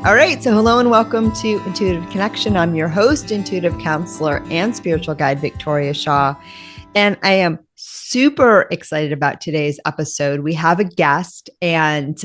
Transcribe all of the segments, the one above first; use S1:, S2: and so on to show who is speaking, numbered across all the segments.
S1: All right. So hello and welcome to Intuitive Connection. I'm your host, intuitive counselor and spiritual guide, Victoria Shaw. And I am super excited about today's episode. We have a guest, and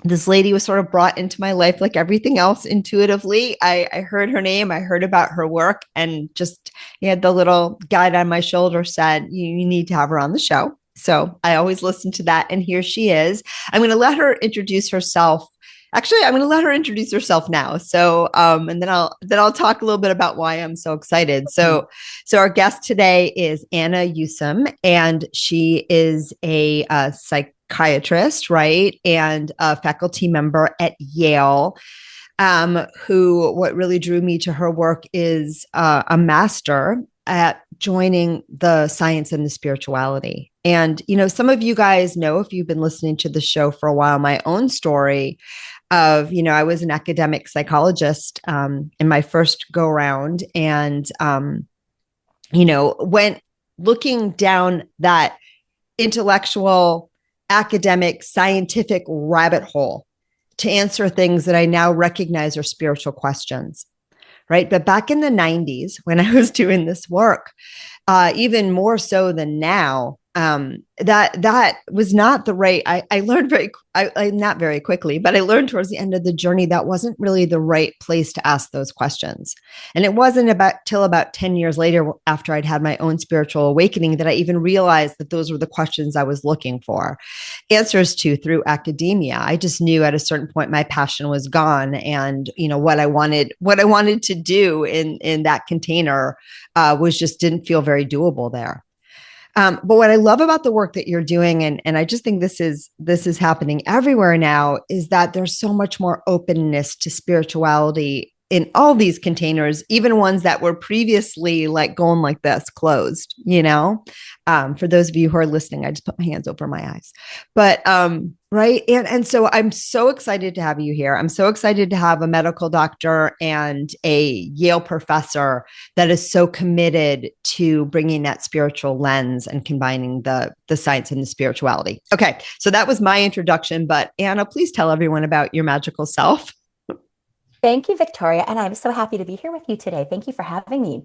S1: this lady was sort of brought into my life like everything else intuitively. I heard her name, I heard about her work, and just had the little guide on my shoulder said, you need to have her on the show. So I always listen to that. And here she is. I'm going to let her introduce herself. Actually, I'm going to let her introduce herself now. So, and then I'll talk a little bit about why I'm so excited. So our guest today is Anna Yusim, and she is a psychiatrist, right, and a faculty member at Yale. Who, what really drew me to her work is a master at joining the science and the spirituality. And, some of you guys know, if you've been listening to the show for a while, my own story of, I was an academic psychologist in my first go round, and, went looking down that intellectual, academic, scientific rabbit hole to answer things that I now recognize are spiritual questions. Right. But back in the 90s, when I was doing this work, even more so than now, that was not the right. I learned not very quickly, but I learned towards the end of the journey that wasn't really the right place to ask those questions. And it wasn't till about 10 years later, after I'd had my own spiritual awakening, that I even realized that those were the questions I was looking for answers to through academia. I just knew at a certain point my passion was gone, and what I wanted to do in that container didn't feel very doable there. But what I love about the work that you're doing, and I just think this is happening everywhere now, is that there's so much more openness to spirituality in all these containers, even ones that were previously like going like this, closed, for those of you who are listening, I just put my hands over my eyes, but, right. And so I'm so excited to have you here. I'm so excited to have a medical doctor and a Yale professor that is so committed to bringing that spiritual lens and combining the science and the spirituality. Okay. So that was my introduction, but Anna, please tell everyone about your magical self.
S2: Thank you, Victoria. And I'm so happy to be here with you today. Thank you for having me.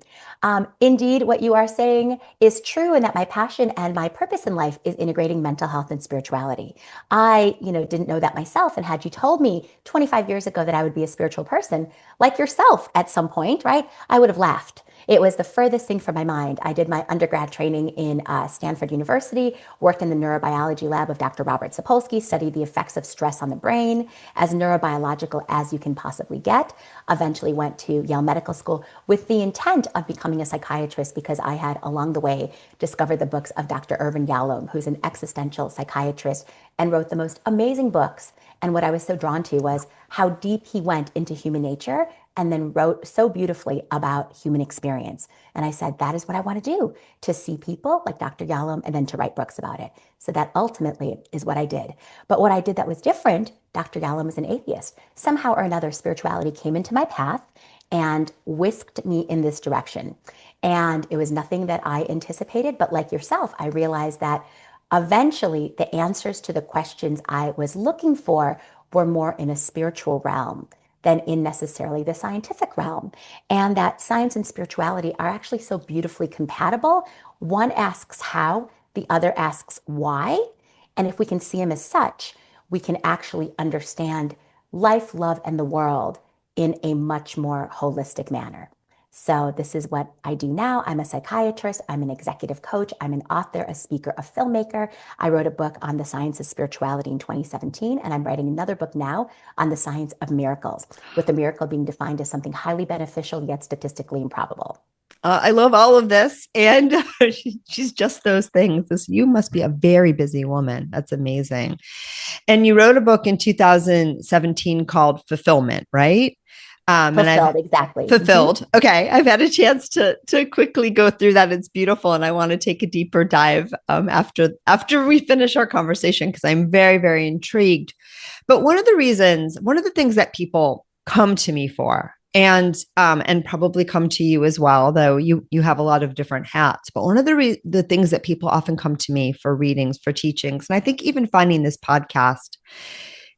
S2: Indeed, what you are saying is true, in that my passion and my purpose in life is integrating mental health and spirituality. I, didn't know that myself. And had you told me 25 years ago that I would be a spiritual person like yourself at some point, right, I would have laughed. It was the furthest thing from my mind. I did my undergrad training in Stanford University, worked in the neurobiology lab of Dr. Robert Sapolsky, studied the effects of stress on the brain, as neurobiological as you can possibly get. Eventually went to Yale Medical School with the intent of becoming a psychiatrist, because I had along the way discovered the books of Dr. Irvin Yalom, who's an existential psychiatrist and wrote the most amazing books. And what I was so drawn to was how deep he went into human nature, and then wrote so beautifully about human experience. And I said, that is what I want to do, to see people like Dr. Yalom and then to write books about it. So that ultimately is what I did. But what I did that was different, Dr. Yalom was an atheist. Somehow or another, spirituality came into my path and whisked me in this direction. And it was nothing that I anticipated, but like yourself, I realized that eventually the answers to the questions I was looking for were more in a spiritual realm than in necessarily the scientific realm. And that science and spirituality are actually so beautifully compatible. One asks how, the other asks why. And if we can see them as such, we can actually understand life, love, and the world in a much more holistic manner. So this is what I do now. I'm a psychiatrist. I'm an executive coach. I'm an author, a speaker, a filmmaker. I wrote a book on the science of spirituality in 2017, and I'm writing another book now on the science of miracles, with the miracle being defined as something highly beneficial yet statistically improbable.
S1: I love all of this. And she's just those things. You must be a very busy woman. That's amazing. And you wrote a book in 2017 called Fulfillment, right?
S2: Fulfilled, exactly.
S1: Fulfilled. Mm-hmm. Okay. I've had a chance to quickly go through that. It's beautiful. And I want to take a deeper dive after we finish our conversation, because I'm very, very intrigued. But one of the things that people come to me for, and probably come to you as well, though you have a lot of different hats. But one of the things that people often come to me for readings, for teachings, and I think even finding this podcast,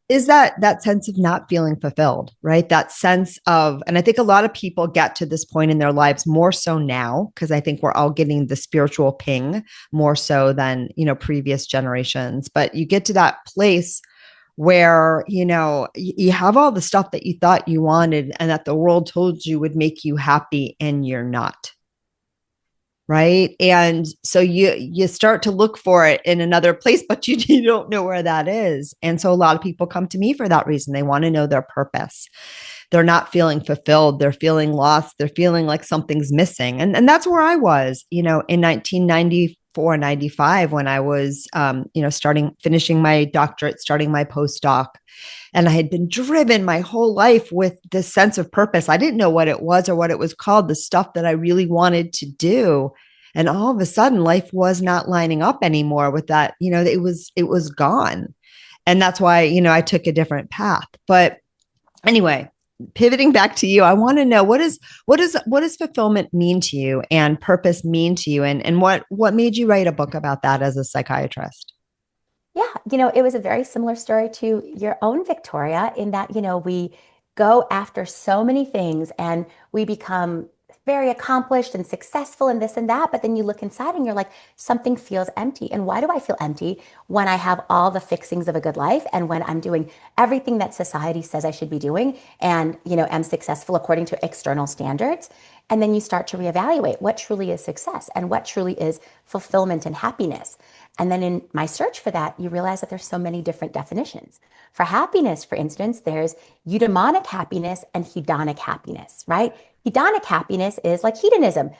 S1: is that sense of not feeling fulfilled, right? That sense of, and I think a lot of people get to this point in their lives more so now, because I think we're all getting the spiritual ping more so than, previous generations. But you get to that place where, you have all the stuff that you thought you wanted and that the world told you would make you happy, and you're not. Right. And so you start to look for it in another place, but you don't know where that is. And so a lot of people come to me for that reason. They want to know their purpose. They're not feeling fulfilled. They're feeling lost. They're feeling like something's missing. And that's where I was, in 1994, 95, when I was, finishing my doctorate, starting my postdoc. And I had been driven my whole life with this sense of purpose. I didn't know what it was or what it was called, the stuff that I really wanted to do. And all of a sudden, life was not lining up anymore with that. It was gone. And that's why, I took a different path. But anyway, pivoting back to you, I want to know what does fulfillment mean to you and purpose mean to you? And what made you write a book about that as a psychiatrist?
S2: Yeah, it was a very similar story to your own, Victoria, in that, we go after so many things and we become very accomplished and successful and this and that. But then you look inside and you're like, something feels empty. And why do I feel empty when I have all the fixings of a good life and when I'm doing everything that society says I should be doing and, am successful according to external standards? And then you start to reevaluate what truly is success and what truly is fulfillment and happiness. And then in my search for that, you realize that there's so many different definitions. For happiness, for instance, there's eudaimonic happiness and hedonic happiness, right? Hedonic happiness is like hedonism,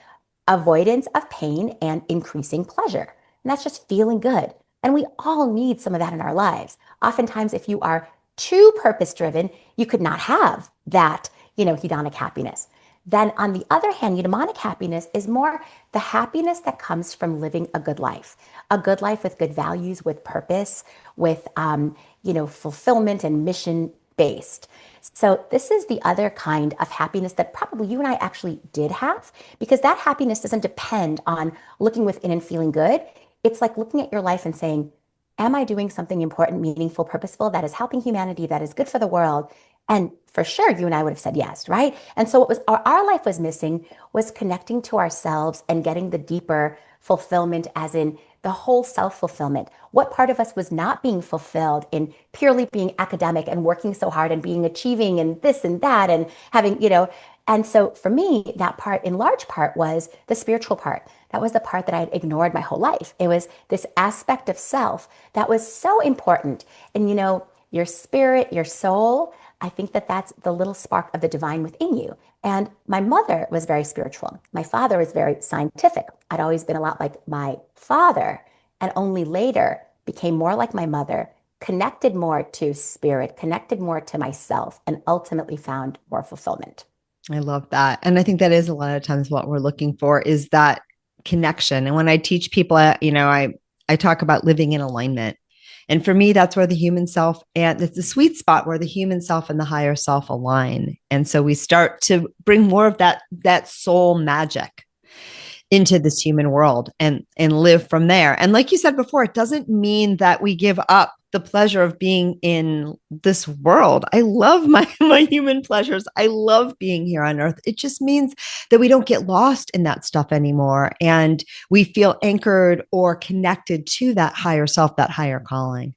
S2: avoidance of pain and increasing pleasure. And that's just feeling good. And we all need some of that in our lives. Oftentimes, if you are too purpose driven, you could not have that, hedonic happiness. Then on the other hand, eudaimonic happiness is more the happiness that comes from living a good life with good values, with purpose, with, fulfillment and mission based. So this is the other kind of happiness that probably you and I actually did have, because that happiness doesn't depend on looking within and feeling good. It's like looking at your life and saying, am I doing something important, meaningful, purposeful that is helping humanity, that is good for the world? And for sure, you and I would have said yes, right? And so what was our life was missing was connecting to ourselves and getting the deeper fulfillment, as in the whole self-fulfillment. What part of us was not being fulfilled in purely being academic and working so hard and being achieving and this and that and having, and so for me, that part in large part was the spiritual part. That was the part that I had ignored my whole life. It was this aspect of self that was so important. And your spirit, your soul, I think that that's the little spark of the divine within you. And my mother was very spiritual. My father was very scientific. I'd always been a lot like my father, and only later became more like my mother, connected more to spirit, connected more to myself, and ultimately found more fulfillment.
S1: I love that. And I think that is a lot of times what we're looking for is that connection. And when I teach people, I talk about living in alignment. And for me, that's where the human self, and it's the sweet spot where the human self and the higher self align. And so we start to bring more of that soul magic into this human world and live from there. And like you said before, it doesn't mean that we give up the pleasure of being in this world. I love my human pleasures. I love being here on earth. It just means that we don't get lost in that stuff anymore, and we feel anchored or connected to that higher self, that higher calling.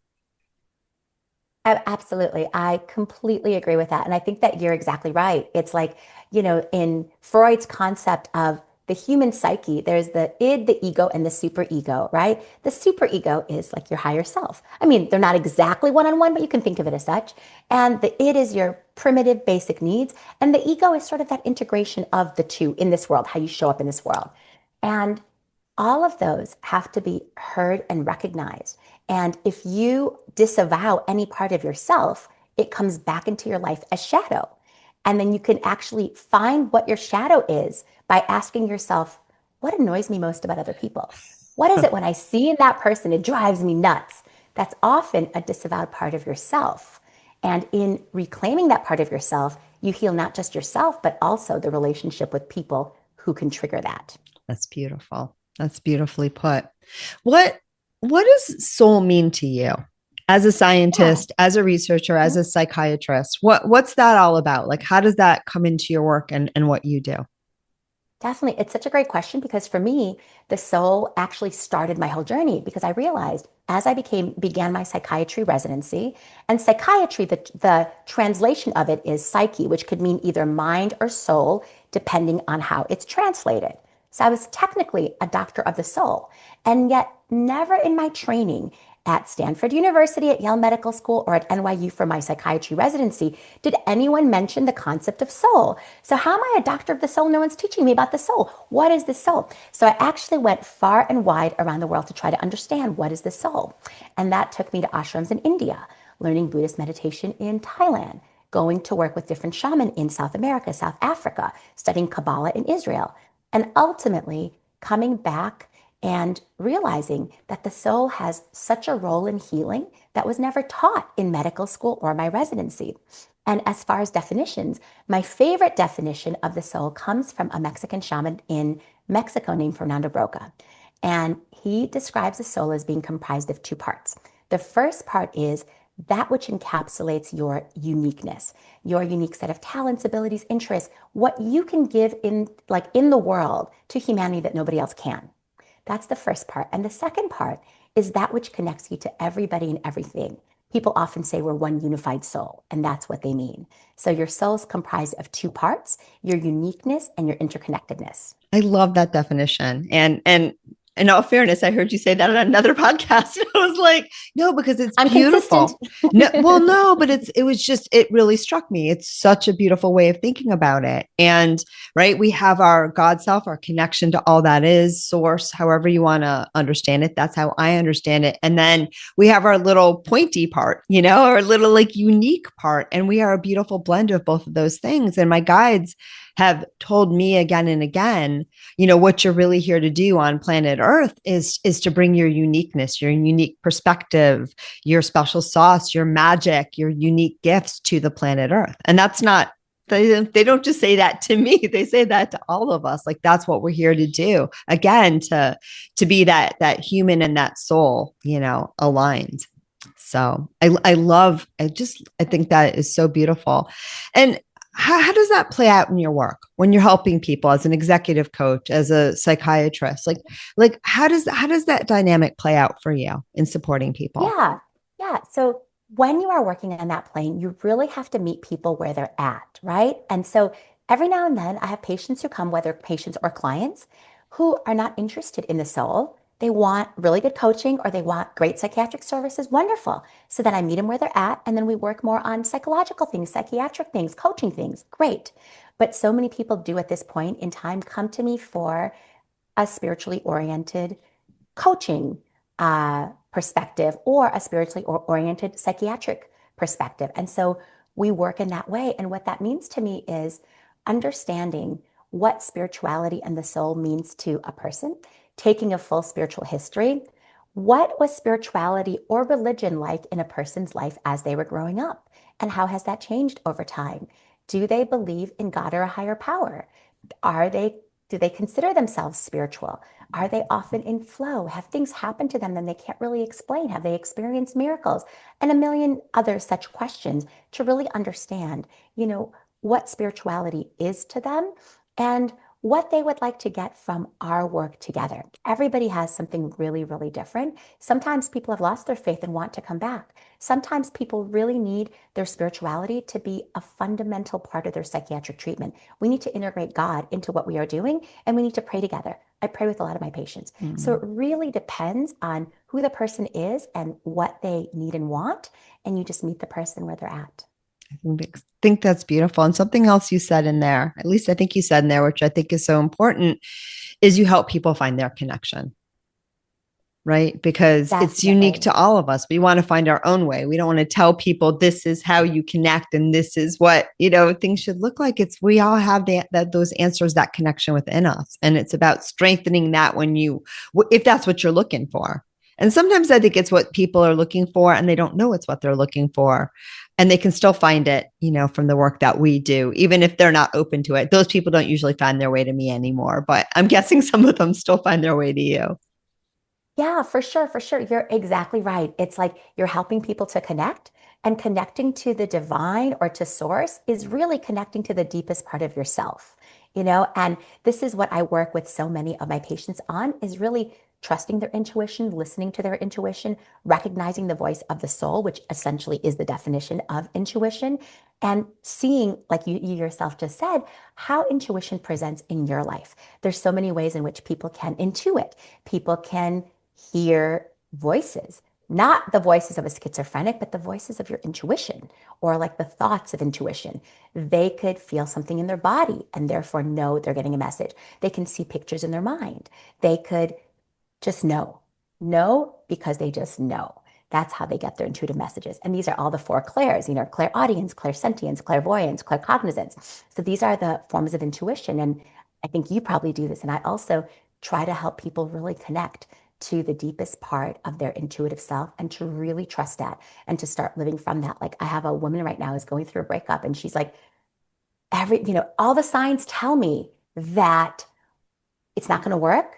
S2: Absolutely. I completely agree with that. And I think that you're exactly right. It's like, in Freud's concept of the human psyche, there's the id, the ego, and the superego, right? The superego is like your higher self. I mean, they're not exactly one on one, but you can think of it as such. And the id is your primitive basic needs. And the ego is sort of that integration of the two in this world, how you show up in this world. And all of those have to be heard and recognized. And if you disavow any part of yourself, it comes back into your life as shadow. And then you can actually find what your shadow is by asking yourself, what annoys me most about other people? What is it when I see in that person, it drives me nuts? That's often a disavowed part of yourself. And in reclaiming that part of yourself, you heal not just yourself, but also the relationship with people who can trigger that.
S1: That's beautiful. That's beautifully put. What what does soul mean to you? As a
S2: Yeah.
S1: scientist, as a researcher, as a psychiatrist, what's that all about? Like, how does that come into your work and what you do?
S2: Definitely. It's such a great question because for me, the soul actually started my whole journey because I realized as I began my psychiatry residency, and psychiatry, the translation of it is psyche, which could mean either mind or soul, depending on how it's translated. So I was technically a doctor of the soul, and yet never in my training at Stanford University, at Yale Medical School, or at NYU for my psychiatry residency did anyone mention the concept of soul. So how am I a doctor of the soul? No one's teaching me about the soul. What is the soul? So I actually went far and wide around the world to try to understand what is the soul. And that took me to ashrams in India, learning Buddhist meditation in Thailand, going to work with different shamans in South America, South Africa, studying Kabbalah in Israel, and ultimately coming back and realizing that the soul has such a role in healing that was never taught in medical school or my residency. And as far as definitions, my favorite definition of the soul comes from a Mexican shaman in Mexico named Fernando Broca. And he describes the soul as being comprised of two parts. The first part is that which encapsulates your uniqueness, your unique set of talents, abilities, interests, what you can give in the world to humanity that nobody else can. That's the first part. And the second part is that which connects you to everybody and everything. People often say we're one unified soul, and that's what they mean. So your soul is comprised of two parts, your uniqueness and your interconnectedness.
S1: I love that definition. And in all fairness, I heard you say that on another podcast. I was like, no, because it's
S2: I'm consistent.
S1: beautiful. No, well, no, but it was just, it really struck me. It's such a beautiful way of thinking about it. And right, we have our God self, our connection to all that is source, however you want to understand it. That's how I understand it. And then we have our little pointy part, our little like unique part. And we are a beautiful blend of both of those things. And my guides have told me again and again, what you're really here to do on planet Earth is to bring your uniqueness, your unique perspective, your special sauce, your magic, your unique gifts to the planet Earth. And that's not, they don't just say that to me, they say that to all of us. Like that's what we're here to do, again, to be that human and that soul, aligned. So I think that is so beautiful. And how does that play out in your work when you're helping people as an executive coach, as a psychiatrist? Like how does that dynamic play out for you in supporting people?
S2: Yeah. Yeah. So when you are working on that plane, you really have to meet people where they're at, right? And so every now and then I have patients who come, whether patients or clients, who are not interested in the soul. They want really good coaching or they want great psychiatric services. Wonderful. So then I meet them where they're at and then we work more on psychological things, psychiatric things, coaching things. Great. But so many people do at this point in time come to me for a spiritually oriented coaching perspective or a spiritually oriented psychiatric perspective. And so we work in that way. And what that means to me is understanding what spirituality and the soul means to a person, taking a full spiritual history. What was spirituality or religion like in a person's life as they were growing up? And how has that changed over time? Do they believe in God or a higher power? Do they consider themselves spiritual? Are they often in flow? Have things happened to them that they can't really explain? Have they experienced miracles? And a million other such questions to really understand, what spirituality is to them and what they would like to get from our work together. Everybody has something really, really different. Sometimes people have lost their faith and want to come back. Sometimes people really need their spirituality to be a fundamental part of their psychiatric treatment. We need to integrate God into what we are doing, and we need to pray together. I pray with a lot of my patients. So it really depends on who the person is and what they need and want, and you just meet the person where they're at.
S1: I think that's beautiful. And something else you said in there, at least I think you said in there, which I think is so important, is you help people find their connection, right? Because it's unique
S2: Definitely.
S1: to all of us. We want to find our own way. We don't want to tell people this is how you connect and this is what, things should look like. We all have those answers, that connection within us. And it's about strengthening that if that's what you're looking for. And sometimes I think it's what people are looking for and they don't know it's what they're looking for. And they can still find it, from the work that we do, even if they're not open to it. Those people don't usually find their way to me anymore, but I'm guessing some of them still find their way to you.
S2: Yeah, for sure, for sure. You're exactly right. It's like you're helping people to connect, and connecting to the divine or to source is really connecting to the deepest part of yourself, and this is what I work with so many of my patients on is really trusting their intuition, listening to their intuition, recognizing the voice of the soul, which essentially is the definition of intuition, and seeing, like you yourself just said, how intuition presents in your life. There's so many ways in which people can intuit. People can hear voices, not the voices of a schizophrenic, but the voices of your intuition or like the thoughts of intuition. They could feel something in their body and therefore know they're getting a message. They can see pictures in their mind. They could just know because they just know. That's how they get their intuitive messages. And these are all the four clairs, clairaudience, clairsentience, clairvoyance, claircognizance. So these are the forms of intuition. And I think you probably do this. And I also try to help people really connect to the deepest part of their intuitive self and to really trust that and to start living from that. Like I have a woman right now who's going through a breakup and she's like, all the signs tell me that it's not going to work,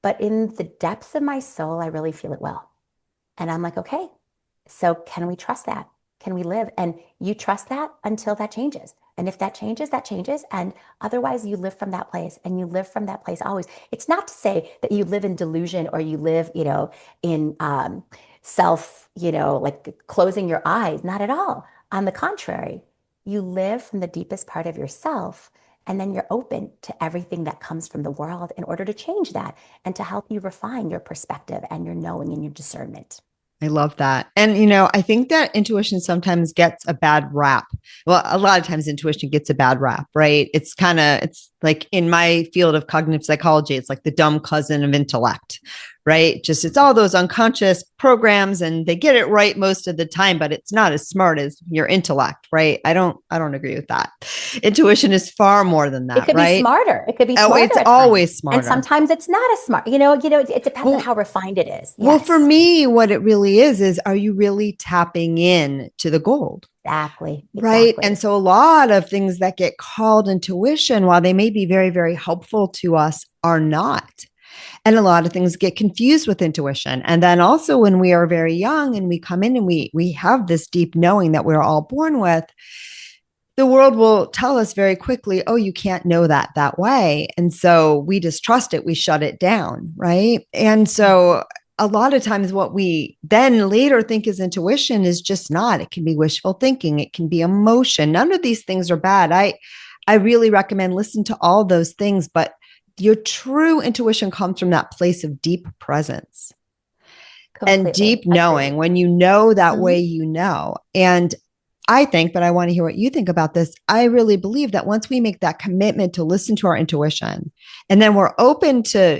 S2: but in the depths of my soul, I really feel it well. And I'm like, okay, so can we trust that? Can we live? And you trust that until that changes. And if that changes, that changes. And otherwise, you live from that place and you live from that place always. It's not to say that you live in delusion or you live, in self, like closing your eyes. Not at all. On the contrary, you live from the deepest part of yourself. And then you're open to everything that comes from the world in order to change that and to help you refine your perspective and your knowing and your discernment.
S1: I love that. And, I think that intuition sometimes gets a bad rap. Well, a lot of times intuition gets a bad rap, right? It's like in my field of cognitive psychology, it's like the dumb cousin of intellect, right? Just it's all those unconscious programs and they get it right most of the time, but it's not as smart as your intellect, right? I don't agree with that. Intuition is far more than
S2: It
S1: that,
S2: could be
S1: right?
S2: smarter. It could be
S1: Oh,
S2: smarter
S1: it's
S2: at times.
S1: always
S2: And
S1: smarter.
S2: sometimes it's not as smart. It depends on
S1: Well,
S2: how refined it is.
S1: Well, for
S2: Yes,
S1: me, what it really is are you really tapping in to the gold?
S2: exactly.
S1: Right. And
S2: Exactly.
S1: so a lot of things that get called intuition, while they may be very, very helpful to us, are not. And a lot of things get confused with intuition. And then also when we are very young and we come in and we have this deep knowing that we're all born with, the world will tell us very quickly, oh, you can't know that way. And so we distrust it, we shut it down. Right. And so a lot of times what we then later think is intuition is just not. It can be wishful thinking, it can be emotion. None of these things are bad. I really recommend listen to all those things, but your true intuition comes from that place of deep presence and
S2: Completely.
S1: deep knowing.
S2: Agreed.
S1: When you know that way,
S2: Mhm.
S1: you know. And I think, but I want to hear what you think about this. I really believe that once we make that commitment to listen to our intuition, and then we're open to,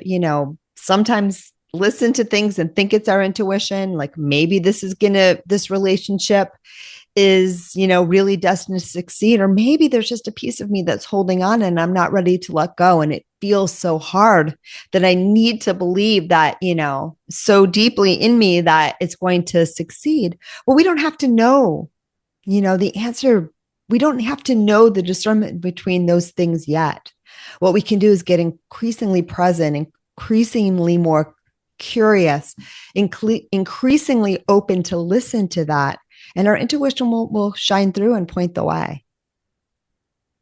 S1: sometimes listen to things and think it's our intuition, like maybe this relationship is, really destined to succeed, or maybe there's just a piece of me that's holding on and I'm not ready to let go. And it feels so hard that I need to believe that, so deeply in me that it's going to succeed. Well, we don't have to know the answer. We don't have to know the discernment between those things yet. What we can do is get increasingly present, increasingly more curious, increasingly open to listen to that. And our intuition will shine through and point the way.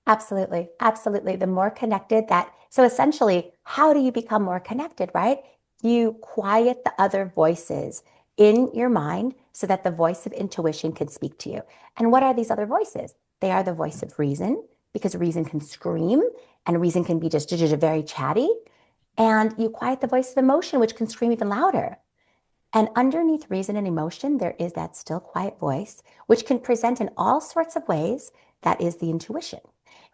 S2: Absolutely. Absolutely. The more connected so essentially, how do you become more connected, right? You quiet the other voices in your mind so that the voice of intuition can speak to you. And what are these other voices? They are the voice of reason, because reason can scream and reason can be just very chatty. And you quiet the voice of emotion, which can scream even louder. And underneath reason and emotion, there is that still quiet voice, which can present in all sorts of ways. That is the intuition.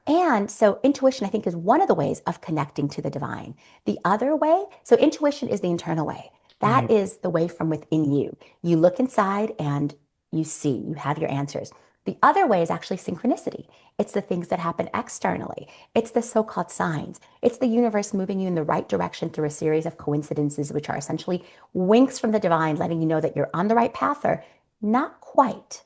S2: And so intuition, I think, is one of the ways of connecting to the divine. The other way, so intuition is the internal way. That
S1: Right.
S2: is the way from within you. You look inside and you see, you have your answers. The other way is actually synchronicity. It's the things that happen externally. It's the so-called signs. It's the universe moving you in the right direction through a series of coincidences, which are essentially winks from the divine, letting you know that you're on the right path or not quite,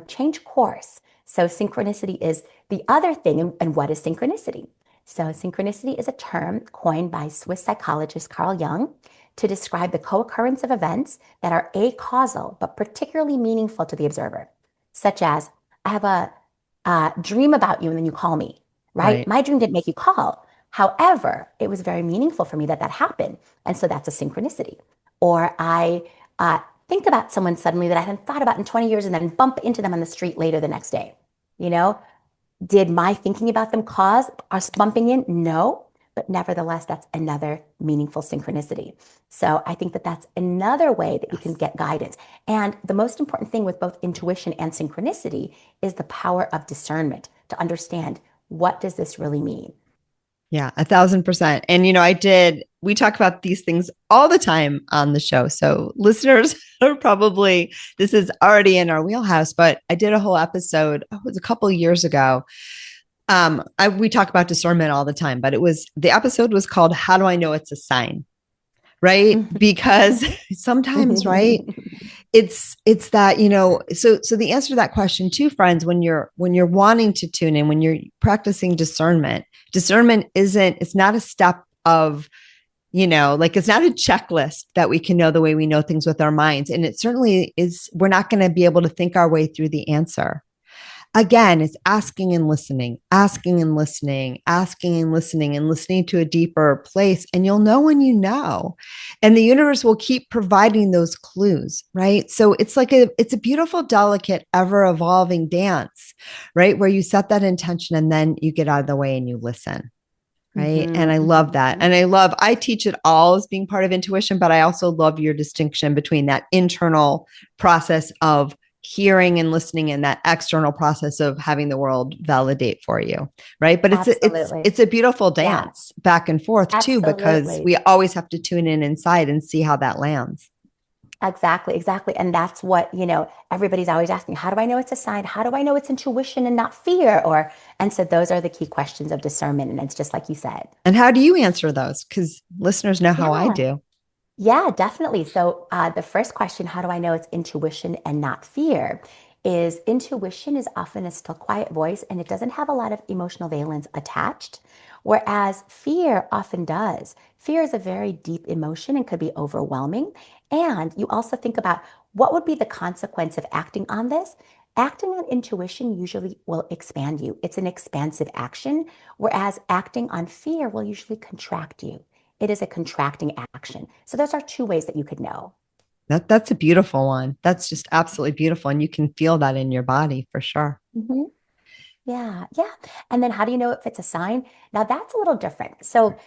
S2: change course. So synchronicity is the other thing. And what is synchronicity? So synchronicity is a term coined by Swiss psychologist Carl Jung to describe the co-occurrence of events that are acausal but particularly meaningful to the observer, such as I have a dream about you and then you call me, right?
S1: Right.
S2: My dream didn't make you call. However, it was very meaningful for me that that happened. And so that's a synchronicity. Or I think about someone suddenly that I hadn't thought about in 20 years and then bump into them on the street later the next day. You know, did my thinking about them cause us bumping in? No. But nevertheless, that's another meaningful synchronicity. So I think that that's another way that you can get guidance. And the most important thing with both intuition and synchronicity is the power of discernment to understand, what does this really mean?
S1: Yeah, 1,000%. And, we talk about these things all the time on the show. So listeners are probably, this is already in our wheelhouse, but I did a whole episode, it was a couple of years ago. We talk about discernment all the time, but the episode was called "How Do I Know It's a Sign?" Right? Because sometimes, right, it's that, so the answer to that question too, friends, when you're wanting to tune in, when you're practicing discernment it's not a step of, like, it's not a checklist that we can know the way we know things with our minds. And it certainly is, we're not going to be able to think our way through the answer. Again, it's asking and listening, asking and listening, asking and listening to a deeper place. And you'll know when you know. And the universe will keep providing those clues, right? So it's it's a beautiful, delicate, ever evolving dance, right? Where you set that intention and then you get out of the way and you listen. Right. And I love that. And I teach it all as being part of intuition, but I also love your distinction between that internal process of hearing and listening and that external process of having the world validate for you. Right. But it's a beautiful dance back and forth too, because we always have to tune in inside and see how that lands.
S2: Exactly, exactly. And that's what, everybody's always asking, how do I know it's a sign? How do I know it's intuition and not fear? And so those are the key questions of discernment. And it's just like you said.
S1: And how do you answer those? Because listeners know how I do.
S2: Yeah, definitely. So the first question, how do I know it's intuition and not fear? Is intuition is often a still quiet voice and it doesn't have a lot of emotional valence attached, whereas fear often does. Fear is a very deep emotion and could be overwhelming. And you also think about, what would be the consequence of acting on this? Acting on intuition usually will expand you. It's an expansive action, whereas acting on fear will usually contract you. It is a contracting action. So those are two ways that you could know.
S1: That's a beautiful one. That's just absolutely beautiful. And you can feel that in your body for sure.
S2: Mm-hmm. Yeah, yeah. And then how do you know if it's a sign? Now that's a little different. So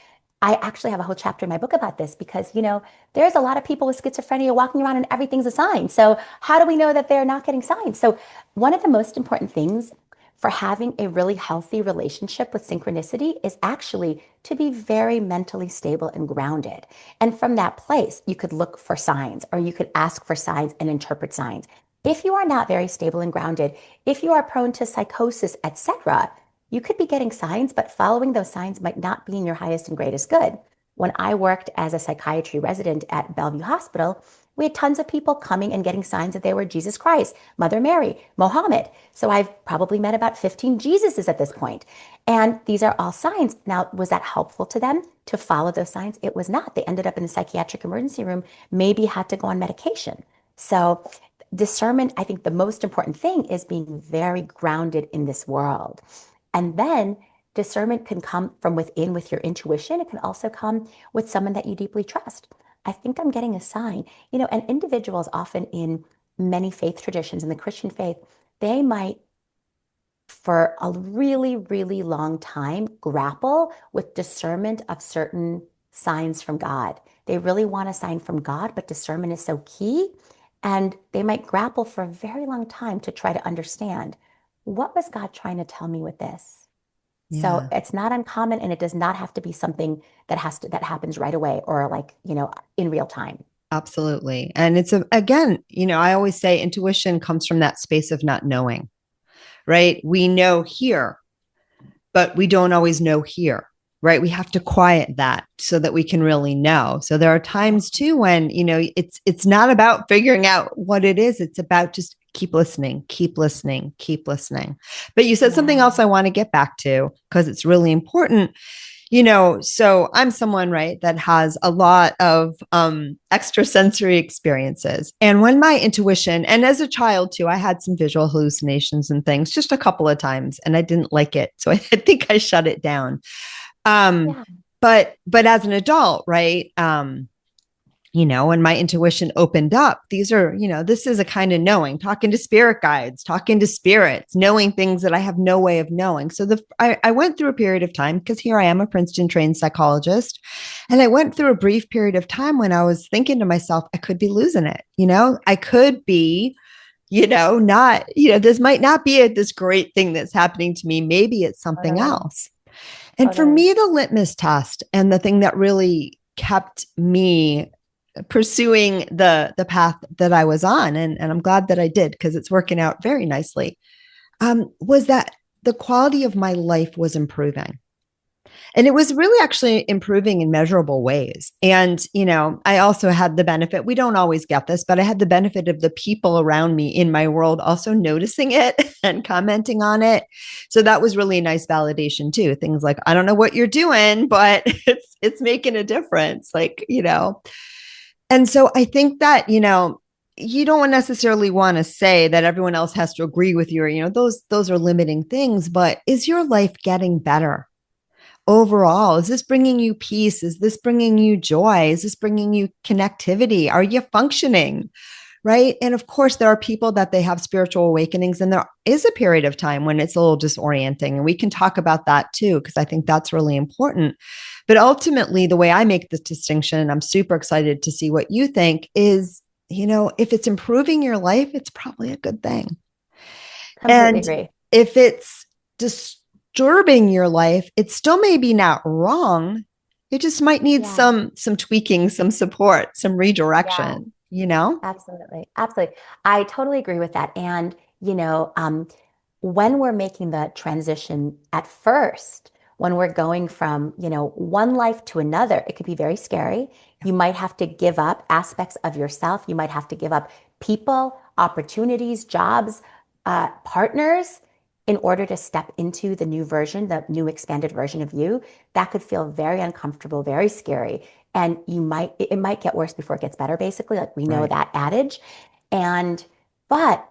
S2: I actually have a whole chapter in my book about this because, there's a lot of people with schizophrenia walking around and everything's a sign. So how do we know that they're not getting signs? So one of the most important things for having a really healthy relationship with synchronicity is actually to be very mentally stable and grounded. And from that place, you could look for signs or you could ask for signs and interpret signs. If you are not very stable and grounded, if you are prone to psychosis, etc., you could be getting signs, but following those signs might not be in your highest and greatest good. When I worked as a psychiatry resident at Bellevue Hospital, we had tons of people coming and getting signs that they were Jesus Christ, Mother Mary, Mohammed. So I've probably met about 15 Jesuses at this point. And these are all signs. Now, was that helpful to them to follow those signs? It was not. They ended up in a psychiatric emergency room, maybe had to go on medication. So discernment, I think the most important thing is being very grounded in this world. And then discernment can come from within with your intuition. It can also come with someone that you deeply trust. I think I'm getting a sign. And individuals often in many faith traditions, in the Christian faith, they might, for a really, really long time, grapple with discernment of certain signs from God. They really want a sign from God, but discernment is so key. And they might grapple for a very long time to try to understand, what was God trying to tell me with this?
S1: Yeah.
S2: So it's not uncommon, and it does not have to be something that happens right away or in real time.
S1: Absolutely. And again, I always say intuition comes from that space of not knowing, right? We know here, but we don't always know here, right? We have to quiet that so that we can really know. So there are times too when, it's not about figuring out what it is. It's about just keep listening, keep listening, keep listening. But you said something else I want to get back to because it's really important. So I'm someone, right, that has a lot of extrasensory experiences. And when my intuition, and as a child too, I had some visual hallucinations and things just a couple of times, and I didn't like it. So I think I shut it down. Um,
S2: Yeah.
S1: but as an adult, right? When my intuition opened up, this is a kind of knowing, talking to spirit guides, talking to spirits, knowing things that I have no way of knowing. So I went through a period of time, because here I am, a Princeton trained psychologist. And I went through a brief period of time when I was thinking to myself, I could be losing it. I could be, not, this might not be this great thing that's happening to me. Maybe it's something
S2: Totally.
S1: else. And for
S2: Totally.
S1: me, the litmus test and the thing that really kept me pursuing the path that I was on, and I'm glad that I did, because it's working out very nicely, was that the quality of my life was improving. And it was really actually improving in measurable ways. And, I also had the benefit, we don't always get this, but I had the benefit of the people around me in my world also noticing it and commenting on it. So that was really a nice validation too. Things like, I don't know what you're doing, but it's making a difference. And so I think that, you don't necessarily want to say that everyone else has to agree with you, or, those are limiting things, but is your life getting better? Overall, is this bringing you peace? Is this bringing you joy? Is this bringing you connectivity? Are you functioning? Right. And of course, there are people that they have spiritual awakenings, and there is a period of time when it's a little disorienting. And we can talk about that too, because I think that's really important. But ultimately, the way I make this distinction, and I'm super excited to see what you think, is, if it's improving your life, it's probably a good thing.
S2: Completely
S1: And
S2: agree.
S1: if it's disturbing your life, it's still maybe not wrong. It just might need
S2: Yeah.
S1: some tweaking, some support, some
S2: Yeah.
S1: redirection.
S2: Absolutely. Absolutely. I totally agree with that. And, when we're making the transition at first, when we're going from, one life to another, it could be very scary. You might have to give up aspects of yourself. You might have to give up people, opportunities, jobs, partners in order to step into the new version, the new expanded version of you. That could feel very uncomfortable, very scary. And it might get worse before it gets better, basically. Like we know
S1: Right.
S2: that adage. And, but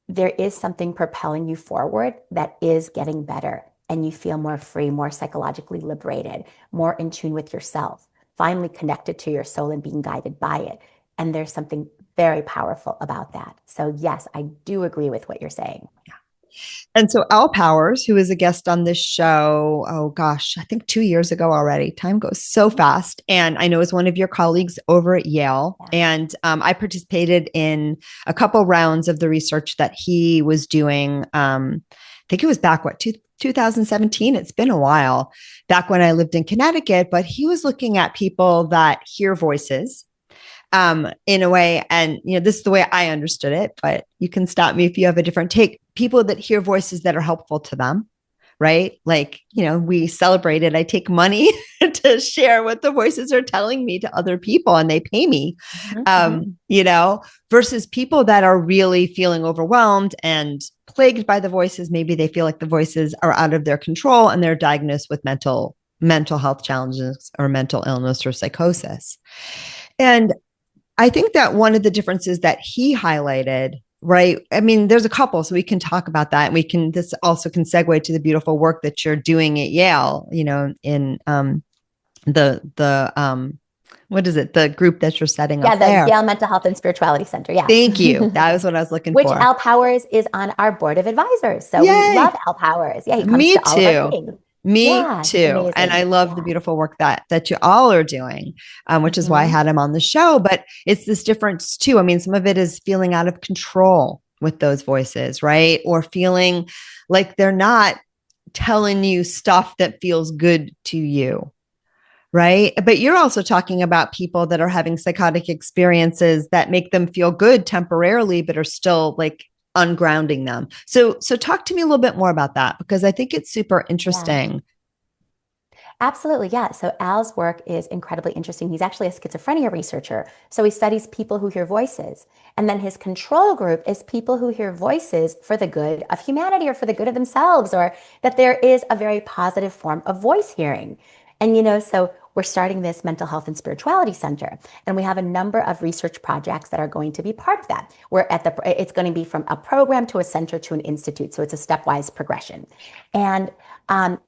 S2: there is something propelling you forward that is getting better. And you feel more free, more psychologically liberated, more in tune with yourself, finally connected to your soul and being guided by it. And there's something very powerful about that. So, yes, I do agree with what you're saying.
S1: And so Al Powers, who is a guest on this show, oh gosh, I think 2 years ago already. Time goes so fast. And I know is one of your colleagues over at Yale.
S2: Yeah.
S1: And I participated in a couple rounds of the research that he was doing. I think it was back, 2017? It's been a while, back when I lived in Connecticut. But he was looking at people that hear voices in a way. And, this is the way I understood it, but you can stop me if you have a different take. People that hear voices that are helpful to them, right? Like, we celebrated, I take money to share what the voices are telling me to other people, and they pay me,
S2: Mhm, mhm.
S1: versus people that are really feeling overwhelmed and plagued by the voices. Maybe they feel like the voices are out of their control, and they're diagnosed with mental health challenges or mental illness or psychosis. And I think that one of the differences that he highlighted, right? I mean, there's a couple, so we can talk about that. And this also can segue to the beautiful work that you're doing at Yale, in the what is it? The group that you're setting
S2: Yeah,
S1: up
S2: the
S1: there.
S2: Yale Mental Health and Spirituality Center. Yeah.
S1: Thank you. That was what I was looking
S2: Which
S1: for.
S2: Al Powers is on our board of advisors. So we love
S1: Yay.
S2: Al Powers. Yeah, he comes
S1: Me
S2: to all of our
S1: too.
S2: meetings.
S1: Me
S2: Yeah, he's
S1: too. And I
S2: amazing.
S1: love the
S2: Yeah.
S1: beautiful work that you all are doing, which is why I
S2: Hmm.
S1: had him on the show. But it's this difference too. I mean, some of it is feeling out of control with those voices, right? Or feeling like they're not telling you stuff that feels good to you, right? But you're also talking about people that are having psychotic experiences that make them feel good temporarily, but are still like ungrounding them. So talk to me a little bit more about that, because I think it's super
S2: Yeah.
S1: interesting.
S2: Absolutely, yeah. So Al's work is incredibly interesting. He's actually a schizophrenia researcher. So he studies people who hear voices. And then his control group is people who hear voices for the good of humanity or for the good of themselves, or that there is a very positive form of voice hearing. And, so we're starting this mental health and spirituality center, and we have a number of research projects that are going to be part of that. It's going to be from a program to a center to an institute. So it's a stepwise progression. And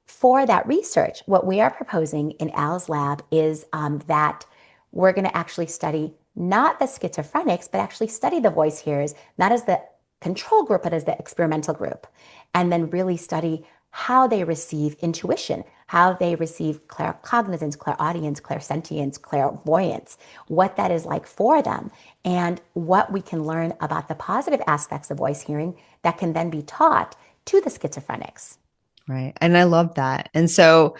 S2: for that research, what we are proposing in Al's lab is that we're going to actually study not the schizophrenics, but actually study the voice hearers, not as the control group, but as the experimental group, and then really study how they receive intuition, how they receive claircognizance, clairaudience, clairsentience, clairvoyance, what that is like for them, and what we can learn about the positive aspects of voice hearing that can then be taught to the schizophrenics.
S1: Right. And I love that. And so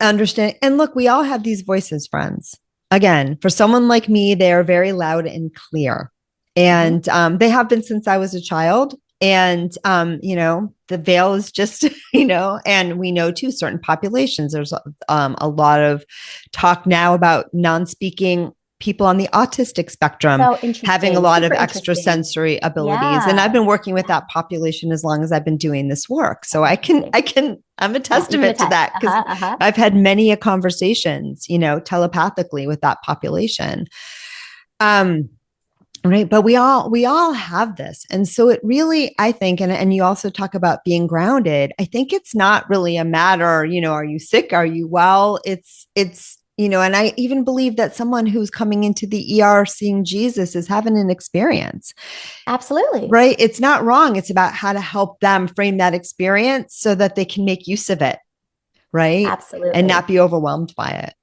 S1: understand, and look, we all have these voices, friends. Again, for someone like me, they are very loud and clear. And they have been since I was a child. And, the veil is just, and we know too, certain populations, there's a lot of talk now about non-speaking people on the autistic spectrum
S2: So
S1: having a
S2: interesting,
S1: lot of
S2: super interesting.
S1: extrasensory abilities. And I've
S2: Yeah,
S1: been working with
S2: yeah,
S1: that population as long as I've been doing this work. So
S2: amazing.
S1: I'm a
S2: Yeah, you can
S1: testament to
S2: attest.
S1: that because
S2: Uh-huh, uh-huh.
S1: I've had many conversations, telepathically with that population. Um, Right. But we all have this. And so it really, I think, and you also talk about being grounded. I think it's not really a matter, are you sick? Are you well? And I even believe that someone who's coming into the ER seeing Jesus is having an experience,
S2: Absolutely.
S1: right? It's not wrong. It's about how to help them frame that experience so that they can make use of it, right? And not
S2: Absolutely.
S1: be overwhelmed by it.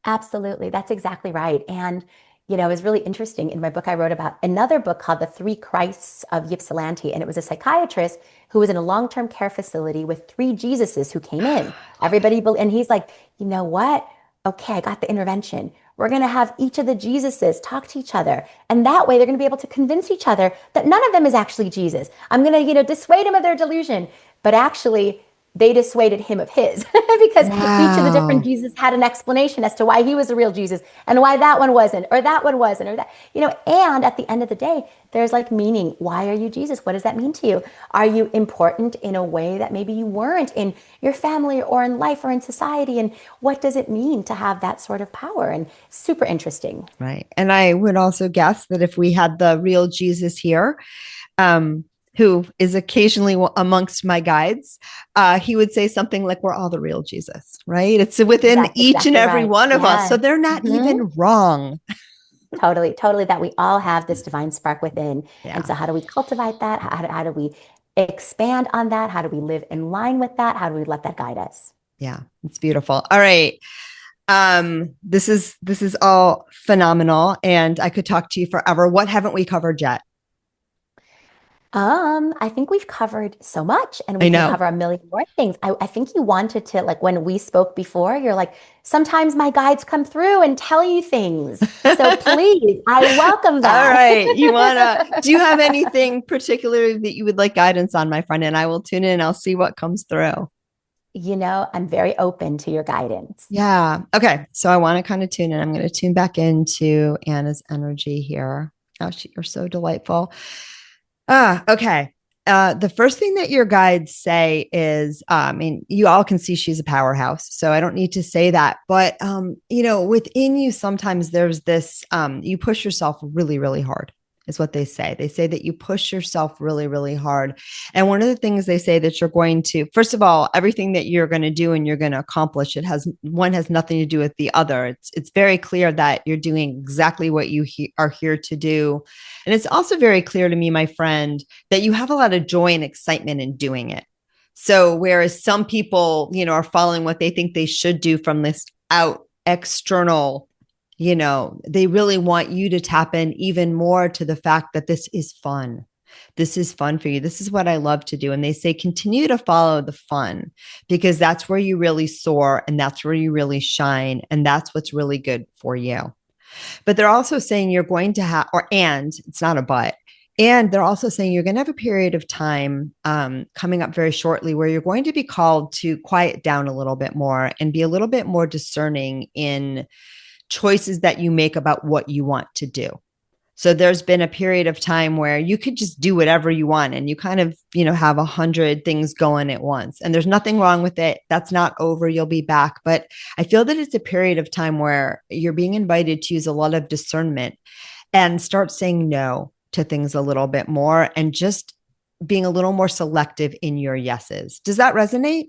S2: Absolutely. That's exactly right. And, it was really interesting. In my book, I wrote about another book called The Three Christs of Ypsilanti. And it was a psychiatrist who was in a long-term care facility with three Jesuses who came in. And he's like, you know what? Okay, I got the intervention. We're going to have each of the Jesuses talk to each other. And that way they're going to be able to convince each other that none of them is actually Jesus. I'm going to, dissuade them of their delusion. But actually, they dissuaded him of his because each of the different
S1: Wow.
S2: Jesus had an explanation as to why he was the real Jesus and why that one wasn't, or that one wasn't, or that, and at the end of the day, there's like meaning. Why are you Jesus? What does that mean to you? Are you important in a way that maybe you weren't in your family or in life or in society? And what does it mean to have that sort of power? And super interesting.
S1: Right. And I would also guess that if we had the real Jesus here, um, who is occasionally amongst my guides, he would say something like, we're all the real Jesus, right? It's within
S2: That's
S1: each and
S2: exactly
S1: every
S2: right.
S1: one of us. So
S2: Yes.
S1: they're not
S2: Mhm.
S1: even wrong.
S2: Totally, totally. That we all have this divine spark within. And
S1: Yeah.
S2: so, how do we cultivate that? How do we expand on that? How do we live in line with that? How do we let that guide us?
S1: Yeah. It's beautiful. All right. This is all phenomenal. And I could talk to you forever. What haven't we covered yet?
S2: I think we've covered so much and we
S1: I
S2: can
S1: know.
S2: cover a million more things. I think you wanted to, like, when we spoke before, you're like, sometimes my guides come through and tell you things. So please, I welcome
S1: All
S2: that.
S1: right. Do you have anything particular that you would like guidance on, my friend? And I will tune in. I'll see what comes through.
S2: I'm very open to your guidance.
S1: Yeah. Okay. So I want to kind of tune in. I'm going to tune back into Anna's energy here. Oh, you're so delightful. Okay. The first thing that your guides say is, you all can see she's a powerhouse, so I don't need to say that. But within you, sometimes there's this, you push yourself really, really hard, is what they say. They say that you push yourself really, really hard. And one of the things they say that you're going to, first of all, everything that you're going to do and you're going to accomplish, one has nothing to do with the other. It's very clear that you're doing exactly what you are here to do. And it's also very clear to me, my friend, that you have a lot of joy and excitement in doing it. So whereas some people, are following what they think they should do from this out external, they really want you to tap in even more to the fact that this is fun. This is fun for you. This is what I love to do. And they say, continue to follow the fun because that's where you really soar and that's where you really shine. And that's what's really good for you. But they're also saying you're going to have, and it's not a but, And they're also saying you're going to have a period of time coming up very shortly where you're going to be called to quiet down a little bit more and be a little bit more discerning in choices that you make about what you want to do. So there's been a period of time where you could just do whatever you want and you kind of, have 100 things going at once. And there's nothing wrong with it. That's not over. You'll be back. But I feel that it's a period of time where you're being invited to use a lot of discernment and start saying no to things a little bit more and just being a little more selective in your yeses. Does that resonate?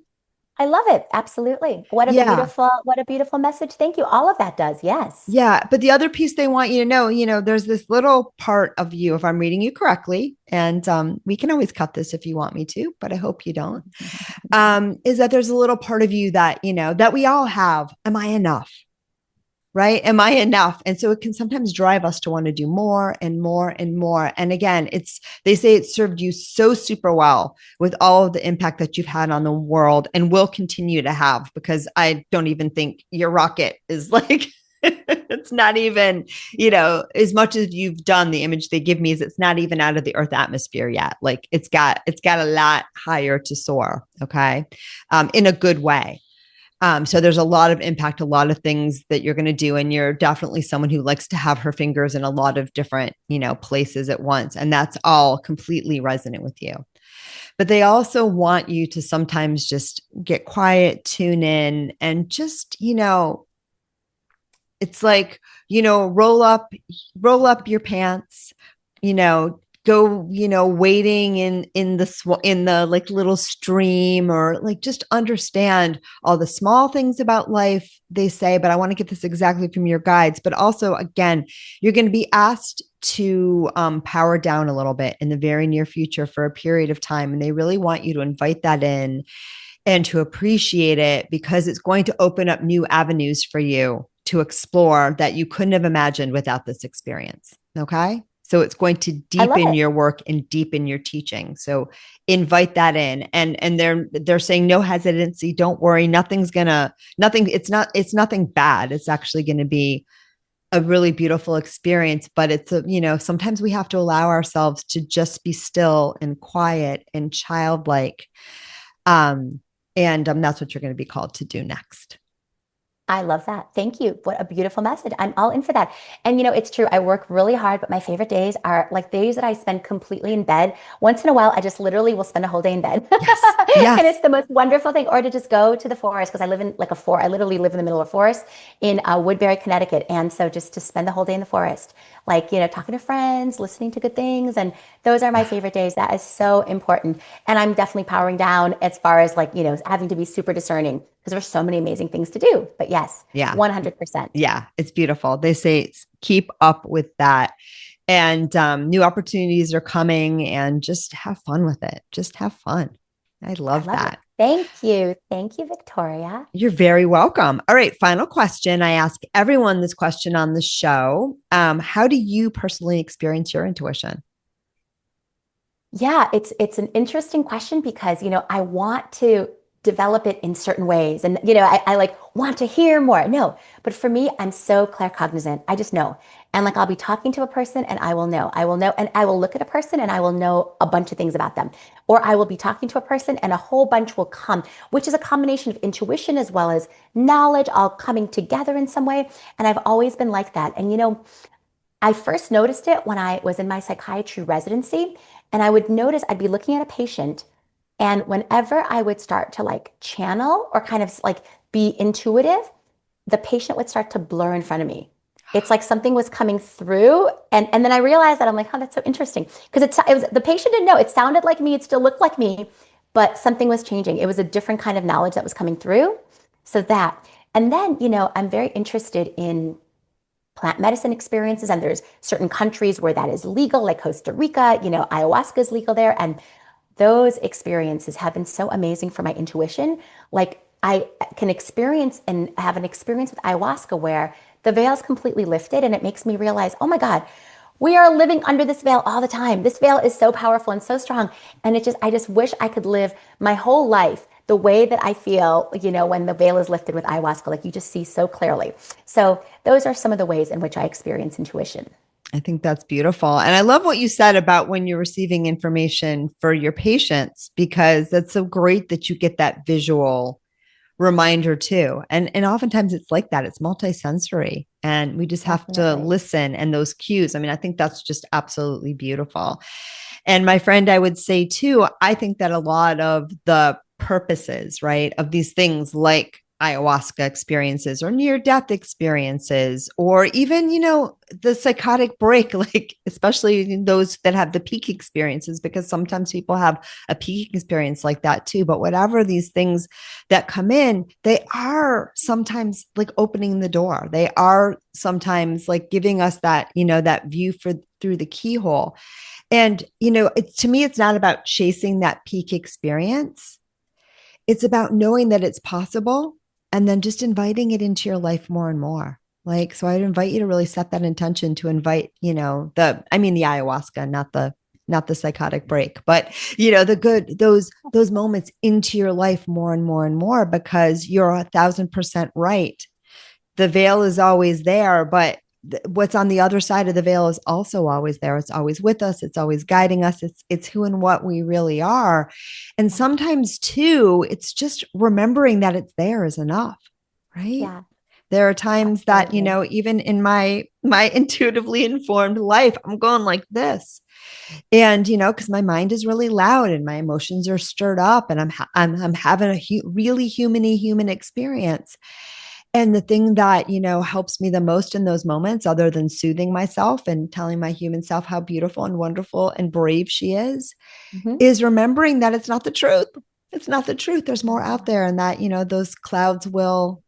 S2: I love it. Absolutely.
S1: Yeah.
S2: What a beautiful message. Thank you. All of that does. Yes.
S1: Yeah. But the other piece they want you to know, there's this little part of you, if I'm reading you correctly, and we can always cut this if you want me to, but I hope you don't, is that there's a little part of you that, that we all have. Am I enough? Right? Am I enough? And so it can sometimes drive us to want to do more and more and more. And again, they say it served you so super well with all of the impact that you've had on the world and will continue to have, because I don't even think your rocket is like, it's not even, as much as you've done, the image they give me is it's not even out of the earth atmosphere yet. Like it's got a lot higher to soar. Okay. In a good way. So there's a lot of impact, a lot of things that you're going to do. And you're definitely someone who likes to have her fingers in a lot of different, places at once. And that's all completely resonant with you. But they also want you to sometimes just get quiet, tune in, and just, it's like, roll up your pants, you know, go, wading in the like little stream, or like just understand all the small things about life, they say. But I want to get this exactly from your guides. But also, again, you're going to be asked to power down a little bit in the very near future for a period of time. And they really want you to invite that in and to appreciate it, because it's going to open up new avenues for you to explore that you couldn't have imagined without this experience. Okay. So it's going to
S2: I love
S1: deepen
S2: it.
S1: your work and deepen your teaching. So invite that in. And they're saying no hesitancy. Don't worry. It's nothing bad. It's actually going to be a really beautiful experience. But sometimes we have to allow ourselves to just be still and quiet and childlike. And that's what you're going to be called to do next.
S2: I love that. Thank you. What a beautiful message. I'm all in for that. And it's true. I work really hard, but my favorite days are like days that I spend completely in bed. Once in a while, I just literally will spend a whole day in bed.
S1: Yes.
S2: And
S1: Yes.
S2: it's the most wonderful thing. Or to just go to the forest, because I live in like a forest. I literally live in the middle of a forest in Woodbury, Connecticut. And so just to spend the whole day in the forest, like, talking to friends, listening to good things. And those are my favorite days. That is so important. And I'm definitely powering down as far as like, having to be super discerning, because there's so many amazing things to do. But yes,
S1: Yeah.
S2: 100%.
S1: Yeah. It's beautiful. They say keep up with that. And new opportunities are coming, and just have fun with it. Just have fun. I
S2: I
S1: love
S2: love it.
S1: that.
S2: Thank you. Thank you, Victoria.
S1: You're very welcome. All right. Final question. I ask everyone this question on the show. How do you personally experience your intuition?
S2: Yeah, it's an interesting question because, I want to develop it in certain ways. And, I like want to hear more. No, but for me, I'm so claircognizant. I just know. And like I'll be talking to a person and I will know. I will know. And I will look at a person and I will know a bunch of things about them. Or I will be talking to a person and a whole bunch will come, which is a combination of intuition as well as knowledge all coming together in some way. And I've always been like that. And, I first noticed it when I was in my psychiatry residency, and I would notice I'd be looking at a patient, and whenever I would start to like channel or kind of like be intuitive, the patient would start to blur in front of me. It's like something was coming through, and then I realized that I'm like, oh, that's so interesting, because it was the patient didn't know. It sounded like me, it still looked like me, but something was changing. It was a different kind of knowledge that was coming through. So that, and then I'm very interested in plant medicine experiences. And there's certain countries where that is legal, like Costa Rica, ayahuasca is legal there. And those experiences have been so amazing for my intuition. Like I can experience and have an experience with ayahuasca where the veil is completely lifted and it makes me realize, oh my God, we are living under this veil all the time. This veil is so powerful and so strong. And I just wish I could live my whole life the way that I feel, when the veil is lifted with ayahuasca, like you just see so clearly. So those are some of the ways in which I experience intuition.
S1: I think that's beautiful. And I love what you said about when you're receiving information for your patients, because that's so great that you get that visual reminder too. And oftentimes it's like that. It's multisensory and we just have to
S2: Definitely.
S1: listen, and those cues. I mean, I think that's just absolutely beautiful. And my friend, I would say too, I think that a lot of the purposes, right, of these things like ayahuasca experiences or near death experiences, or even, the psychotic break, like, especially those that have the peak experiences, because sometimes people have a peak experience like that too. But whatever these things that come in, they are sometimes like opening the door. They are sometimes like giving us that, that view through the keyhole. And, to me, it's not about chasing that peak experience. It's about knowing that it's possible and then just inviting it into your life more and more. Like, so I'd invite you to really set that intention to invite, the ayahuasca, not the psychotic break, but those moments into your life more and more and more, because you're 1,000% right. The veil is always there, but what's on the other side of the veil is also always there. It's always with us. It's always guiding us. It's who and what we really are. And sometimes too, it's just remembering that it's there is enough, right?
S2: Yeah,
S1: There are times that,
S2: absolutely.
S1: even in my intuitively informed life, I'm going like this. And, because my mind is really loud and my emotions are stirred up, and I'm having a really human experience. And the thing that, helps me the most in those moments, other than soothing myself and telling my human self how beautiful and wonderful and brave she
S2: Mhm.
S1: is remembering that it's not the truth. It's not the truth. There's more out
S2: Yeah.
S1: there, and that, those clouds will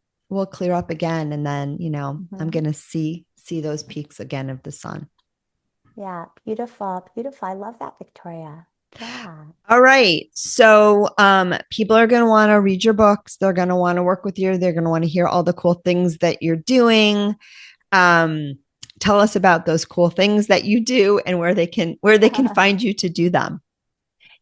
S1: clear up again. And then, I'm
S2: Mhm.
S1: going to see those peaks again of the sun.
S2: Yeah, beautiful, beautiful. I love that, Victoria. Yeah.
S1: All right. So people are going to want to read your books. They're going to want to work with you. They're going to want to hear all the cool things that you're doing. Um, tell us about those cool things that you do and where they can find you to do them.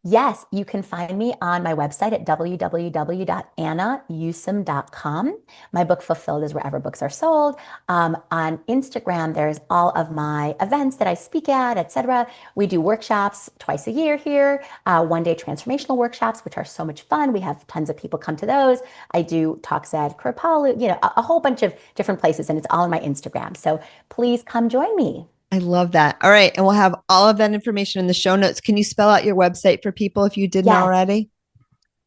S2: Yes, you can find me on my website at www.annayusim.com. My book Fulfilled is wherever books are sold. On Instagram, there's all of my events that I speak at, etc. We do workshops twice a year here, one-day transformational workshops, which are so much fun. We have tons of people come to those. I do talks at Kripalu, a whole bunch of different places, and it's all on my Instagram. So please come join me.
S1: I love that. All right. And we'll have all of that information in the show notes. Can you spell out your website for people if you didn't
S2: Yes,
S1: already?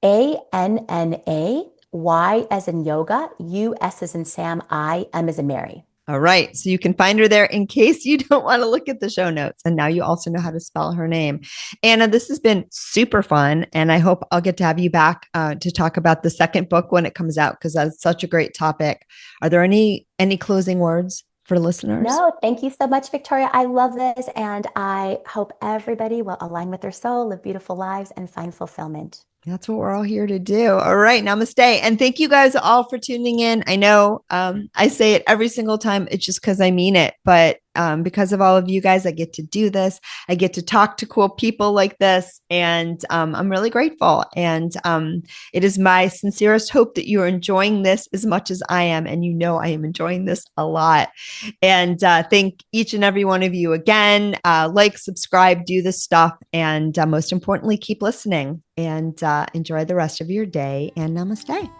S2: ANNA, Y as in yoga, U as in Sam, M as in Mary.
S1: All right. So you can find her there in case you don't want to look at the show notes. And now you also know how to spell her name. Anna, this has been super fun. And I hope I'll get to have you back to talk about the second book when it comes out, because that's such a great topic. Are there any closing words for listeners?
S2: No, thank you so much, Victoria. I love this, and I hope everybody will align with their soul, live beautiful lives, and find fulfillment.
S1: That's what we're all here to do. All right. Namaste. And thank you guys all for tuning in. I know I say it every single time. It's just because I mean it. But because of all of you guys, I get to do this. I get to talk to cool people like this. And I'm really grateful. And it is my sincerest hope that you are enjoying this as much as I am. And I am enjoying this a lot. And thank each and every one of you again. Like, subscribe, do this stuff. And most importantly, keep listening, and enjoy the rest of your day, and namaste.